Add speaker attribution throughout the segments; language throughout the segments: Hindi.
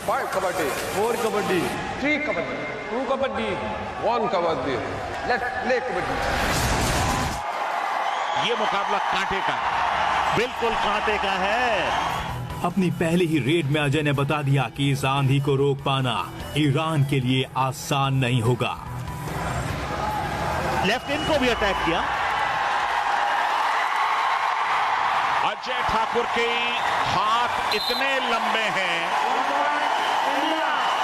Speaker 1: 5 kabaddi,
Speaker 2: 4 kabaddi,
Speaker 1: 3 kabaddi,
Speaker 2: 2 kabaddi,
Speaker 1: 1 kabaddi. Let's play kabaddi.
Speaker 3: ये मुकाबला कांटे का, बिल्कुल कांटे का है।
Speaker 4: अपनी पहली ही रेड में अजय ने बता दिया कि इस आंधी को रोक पाना ईरान के लिए आसान नहीं होगा।
Speaker 3: लेफ्ट इन को भी अटैक किया। अजय ठाकुर के हाथ इतने लंबे हैं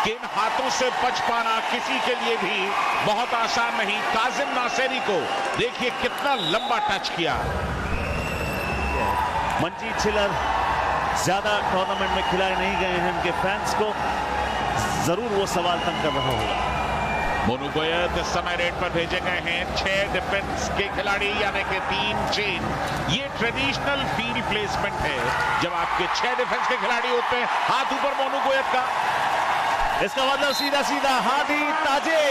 Speaker 3: कि इन हाथों से बच पाना किसी के लिए भी बहुत आसान नहीं। काजिम नासेरी को देखिए कितना लंबा टच किया। मनजीत छिल्लर ज्यादा टूर्नामेंट में खिलाए नहीं गए हैं, उनके फैंस को जरूर वो सवाल तंग कर रहा होगा। मोनू गोयत इस समय रेड पर भेजे गए हैं। 6 डिफेंस के खिलाड़ी यानी कि 3 चेन। ये ट्रेडिशनल फील्ड प्लेसमेंट है जब आपके 6 डिफेंस के खिलाड़ी होते हैं। हाथ ऊपर मोनू गोयत का, इसका मतलब सीधा सीधा हादी ताजे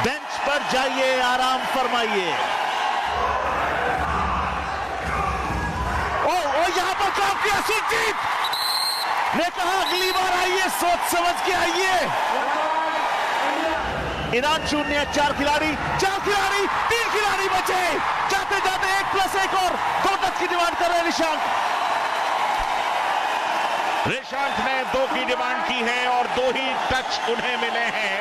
Speaker 3: बेंच पर जाइए, आराम फरमाइए। ओ यहां पर ड्रॉप किया सुरजीत ने कहा अगली बार आइए, सोच समझ के आइए। ईरान 0, 4 खिलाड़ी, 3 खिलाड़ी बचे। जाते जाते 1+1 और 2 टच की डिमांड कर रहे हैं रिशांत ने 2 की डिमांड की है और 2 ही टच उन्हें मिले हैं।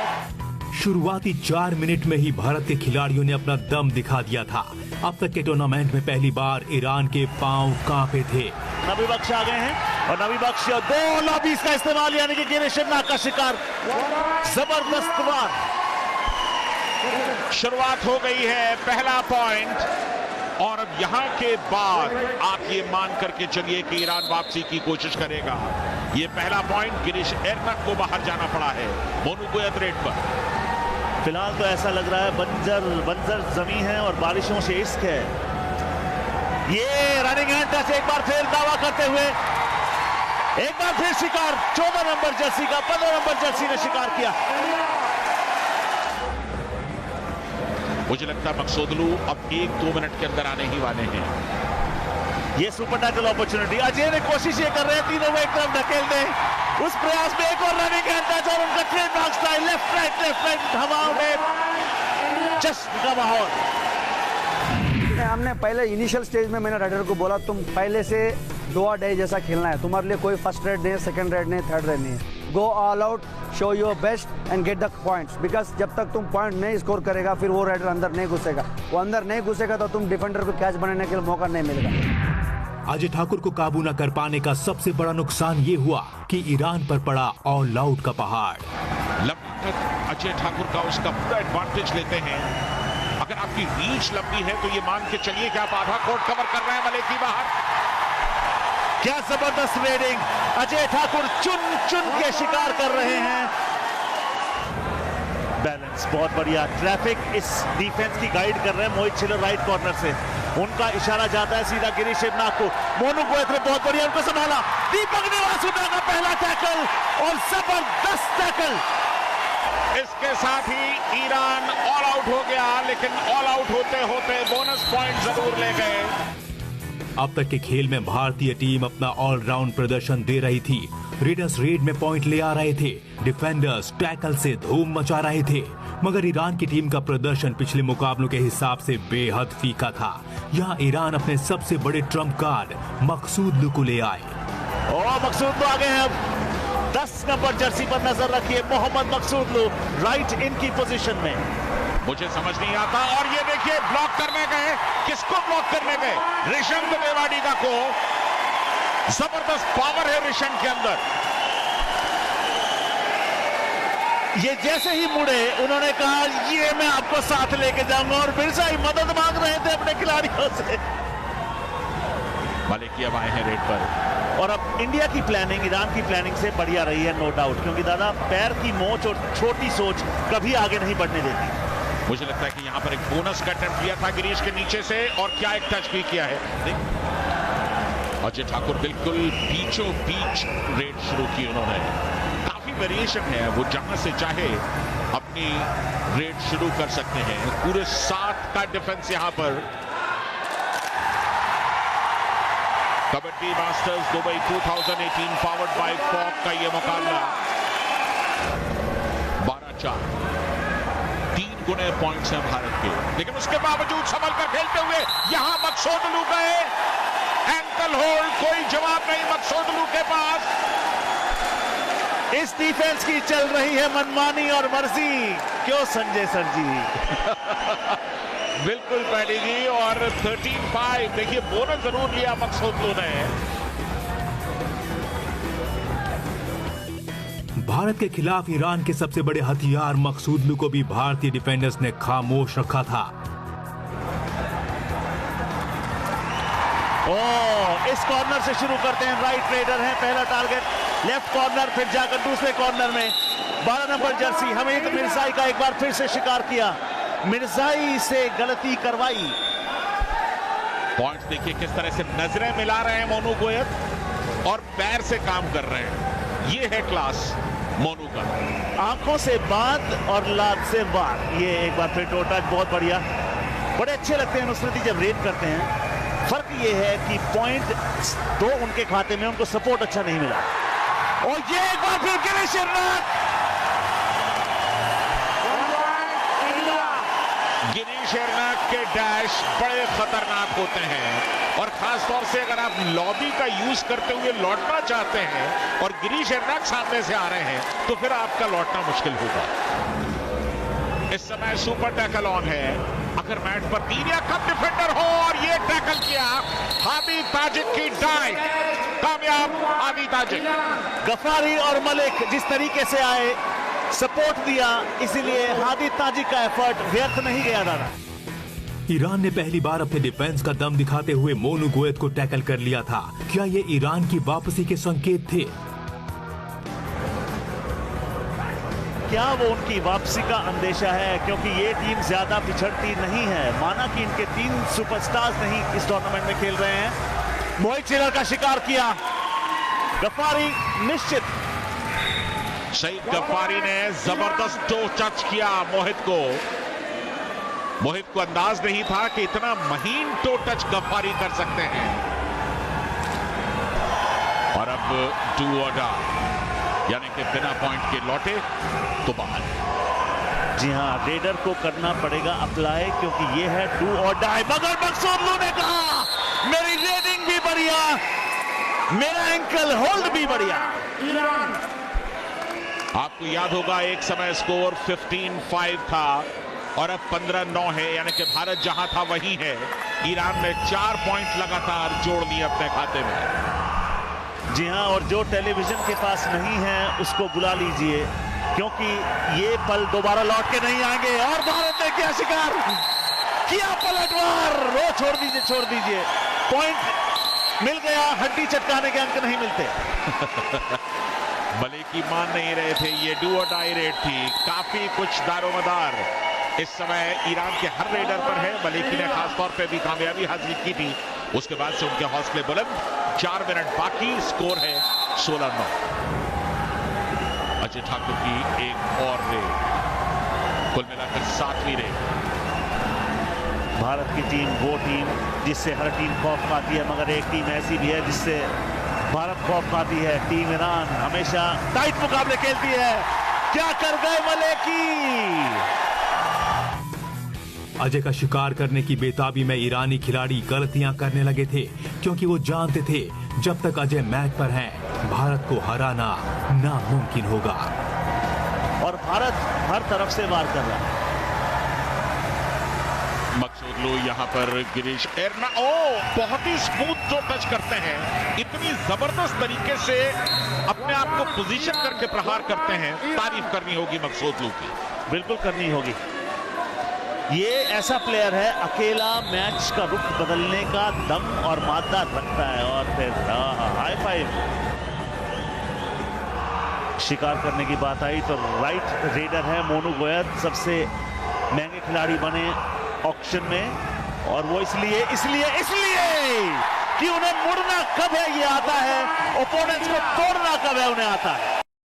Speaker 4: शुरुआती 4 मिनट में ही भारत के खिलाड़ियों ने अपना दम दिखा दिया था। अब तक के टूर्नामेंट में पहली बार ईरान के पांव कांपे थे।
Speaker 3: नबी बख्श आ गए हैं और नबी बख्श 2 लॉबीज का इस्तेमाल यानी कि गिरीश शर्मा का शिकार। जबरदस्त वार। शुरुआत हो गई है, पहला पॉइंट। और अब यहां के बाद आप ये मान करके चलिए कि ईरान वापसी की कोशिश करेगा। ये पहला पॉइंट गिरीश एरनक को बाहर जाना पड़ा है मोनू गोयत रेड पर। फिलहाल तो ऐसा लग रहा है बंजर जमीन है और बारिशों से इश्क है। ये रनिंग हैंड टच एक बार फिर दावा करते हुए, एक बार फिर शिकार 14 नंबर जर्सी का 15 नंबर जर्सी ने शिकार किया। मुझे लगता है मकसूदलू अब 1-2 मिनट के अंदर आने ही वाले हैं। ये सुपर टाइटल अपॉर्चुनिटी अजय ने कोशिश ये कर रहे हैं तीनों को एक तरफ ढकेल दें। उस प्रयास में एक और रनिंग हैंड टच और उनका ट्रेडमार्क स्टाइल लेफ्ट राइट हवाओं में जश्न का माहौल।
Speaker 5: हमने पहले इनिशियल स्टेज में मैंने राइडर को बोला तुम पहले से 2 डे जैसा खेलना है, तुम्हारे लिए कोई फर्स्ट रेड नहीं है, सेकंड रेड नहीं है, थर्ड रेड नहीं है। Go all out, show your best and get the points, because जब तक तुम पॉइंट नहीं स्कोर करेगा फिर वो राइडर अंदर नहीं घुसेगा। वो अंदर नहीं घुसेगा तो तुम डिफेंडर को कैच बनाने के लिए मौका नहीं मिलेगा।
Speaker 4: अजय ठाकुर को काबू न कर पाने का सबसे बड़ा नुकसान ये हुआ कि ईरान पर पड़ा ऑल आउट का पहाड़।
Speaker 3: अजय ठाकुर का उसका पूरा एडवांटेज लेते हैं। अगर आपकी रीच लंबी है तो ये मान के चलिए कि आप आधा कोर्ट कवर कर रहे हैं मलेकी बाहर। क्या जबरदस्त रेडिंग, अजय ठाकुर चुन के शिकार कर रहे हैं। बैलेंस बहुत बढ़िया। ट्रैफिक इस डिफेंस की गाइड कर रहे हैं मोहित छिल्लर राइट कॉर्नर से। उनका इशारा जाता है सीधा गिरीश शर्मा को। मोनू गोयत ने बहुत बढ़िया उनको संभाला। दीपक निवासुदा का पहला टैकल और जबरदस्त टैकल। इसके साथ ही ईरान ऑल आउट हो गया, लेकिन ऑल आउट होते होते बोनस पॉइंट जरूर ले गए।
Speaker 4: अब तक के खेल में भारतीय टीम अपना ऑलराउंड प्रदर्शन दे रही थी। रेडर्स रेड में पॉइंट ले आ रहे थे, डिफेंडर्स टैकल से धूम मचा रहे थे, मगर ईरान की टीम का प्रदर्शन पिछले मुकाबलों के हिसाब से बेहद फीका था। यहाँ ईरान अपने सबसे बड़े ट्रम्प कार्ड मकसूदलू को ले आए।
Speaker 3: और मकसूदलू आ गए हैं। अब 10 नंबर जर्सी पर नजर रखिए, मोहम्मद मकसूदलू राइट इन की पोजीशन में। मुझे समझ नहीं आता। और ये देखिए ब्लॉक करने गए, किसको ब्लॉक करने गए? ऋषंक देवाडिगा को। जबरदस्त पावर है ऋषंक के अंदर। ये जैसे ही मुड़े उन्होंने कहा ये मैं आपको साथ लेके जाऊंगा और मिर्जा ही मदद मांग रहे थे अपने खिलाड़ियों से। मलिकी अब आए हैं रेड पर। और अब इंडिया की प्लानिंग ईरान की प्लानिंग से बढ़िया रही है, नो डाउट, क्योंकि दादा पैर की मोच और छोटी सोच कभी आगे नहीं बढ़ने देती। मुझे लगता है कि यहां पर एक बोनस का अटेम्प्ट किया था गिरीश के नीचे से और क्या एक टच भी किया है। अजय ठाकुर बिल्कुल बीचों बीच रेड शुरू की उन्होंने। काफी वेरिएशन है, वो जहां से चाहे अपनी रेड शुरू कर सकते हैं। पूरे 7 का डिफेंस यहां पर। Kabaddi masters Dubai 2018 powered by फॉक का यह मुकाबला 12-4 3 गुने पॉइंट्स हैं भारत के, लेकिन उसके बावजूद संभल कर खेलते हुए यहां मकसूदलू गए, एंकल होल्ड, कोई जवाब नहीं मकसूदलू के पास।
Speaker 2: इस डिफेंस की चल रही है मनमानी और मर्जी, क्यों संजय सर जी?
Speaker 3: बिल्कुल पैडी जी, और 13-5 देखिए बोनस जरूर लिया मकसूदलू ने।
Speaker 4: भारत के खिलाफ ईरान के सबसे बड़े हथियार मकसूदलू को भी भारतीय डिफेंडर्स ने खामोश रखा था।
Speaker 2: इस कॉर्नर से शुरू करते हैं, राइट रेडर है, पहला टारगेट लेफ्ट कॉर्नर, फिर जाकर दूसरे कॉर्नर में 12 नंबर जर्सी हमीद मिर्जाई का एक बार फिर से शिकार किया, मिर्जाई से गलती करवाई।
Speaker 3: पॉइंट्स देखिए किस तरह से नजरें मिला रहे हैं मोनू गोयत और पैर से काम कर रहे हैं, ये है क्लास मोनू का।
Speaker 2: आंखों से बात और लात से बात, ये एक बार फिर टो टच बहुत बढ़िया, बड़े अच्छे लगते हैं नुसरती जब रेड करते हैं। फर्क ये है कि पॉइंट तो उनके खाते में, उनको सपोर्ट अच्छा नहीं मिला। और ये एक बार फिर गिरीश एर्नाक,
Speaker 3: गिरीश एर्नाक के डैश बड़े खतरनाक होते हैं, और खास तौर से अगर आप लॉबी का यूज करते हुए लौटना चाहते हैं और गिरीश एर्नाक सामने से आ रहे हैं तो फिर आपका लौटना मुश्किल होगा। इस समय सुपर टैकल ऑन है, अगर मैट पर 3 या कम डिफेंडर हो और ये टैकल किया, हादी ताजिक की डाई कामयाब। हादी ताजिक,
Speaker 2: गफारी और मलिक जिस तरीके से आए, सपोर्ट दिया, इसीलिए हादी ताजिक का एफर्ट व्यर्थ नहीं गया दादा।
Speaker 4: ईरान ने पहली बार अपने डिफेंस का दम दिखाते हुए मोनू गोयत को टैकल कर लिया था। क्या ये ईरान की वापसी के संकेत थे?
Speaker 2: क्या वो उनकी वापसी का अंदेशा है, क्योंकि ये टीम ज्यादा पिछड़ती नहीं है। माना कि इनके 3 सुपरस्टार्स नहीं इस टूर्नामेंट में खेल रहे हैं। मोहित चिलर का शिकार किया गफारी, निश्चित
Speaker 3: सईद गफारी ने जबरदस्त टो टच किया मोहित को। मोहित को अंदाज नहीं था कि इतना महीन टो टच गफारी कर सकते हैं। और अब डू और डाई, यानी कि बिना पॉइंट के लौटे तो बाहर।
Speaker 2: जी हाँ, रेडर को करना पड़ेगा अप्लाई, क्योंकि ये है डू और डाई। मगर मकसूदलू ने कहा मेरी रेडिंग भी बढ़िया, मेरा एंकल होल्ड भी बढ़िया।
Speaker 3: आपको याद होगा एक समय स्कोर 15-5 था और अब 15-9 है, यानी कि भारत जहां था वहीं है। ईरान ने 4 पॉइंट लगातार जोड़ लिए अपने खाते में।
Speaker 2: जी हाँ, और जो टेलीविजन के पास नहीं है उसको बुला लीजिए, क्योंकि ये पल दोबारा लौट के नहीं आएंगे। और भारत ने क्या शिकार किया, पलटवार। रो छोड़ दीजिए, पॉइंट मिल गया, हड्डी चटकाने के अंक नहीं मिलते।
Speaker 3: मलिकी मान नहीं रहे थे, ये डू और डाई रेड थी, काफी कुछ दारोमदार इस समय ईरान के हर रेडर पर है। मलिकी ने खास तौर पे भी कामयाबी हासिल की थी, उसके बाद से उनके हौसले बुलंद। 4 मिनट बाकी, स्कोर है 16-9। अजय ठाकुर की एक और रेड, कुल मिलाकर 7वीं रेड।
Speaker 2: भारत की टीम वो टीम जिससे हर टीम खौफ खाती है, मगर एक टीम ऐसी भी है जिससे भारत खौफ खाती है। टीम ईरान हमेशा टाइट मुकाबले खेलती है। क्या कर गए मलिकी?
Speaker 4: अजय का शिकार करने की बेताबी में ईरानी खिलाड़ी गलतियां करने लगे थे, क्योंकि वो जानते थे जब तक अजय मैच पर हैं, भारत को हराना नामुमकिन होगा।
Speaker 2: और भारत हर तरफ से वार कर रहा है।
Speaker 3: मकसूदलू यहां पर गिरीश एर्नाक, बहुत ही स्मूथ जो टच करते हैं, इतनी जबरदस्त तरीके से अपने आप को पोजीशन करके प्रहार करते हैं। तारीफ करनी होगी मकसूदलू की,
Speaker 2: बिल्कुल करनी होगी। ये ऐसा प्लेयर है, अकेला मैच का रुख बदलने का दम और मादा रखता है। और फिर हाई फाइव। शिकार करने की बात आई तो राइट रेडर है मोनू गोयत, सबसे महंगे खिलाड़ी बने ऑक्शन में। और वो इसलिए कि उन्हें मुड़ना कब है ये आता है, ओपोनेंट्स को तोड़ना कब है उन्हें आता है।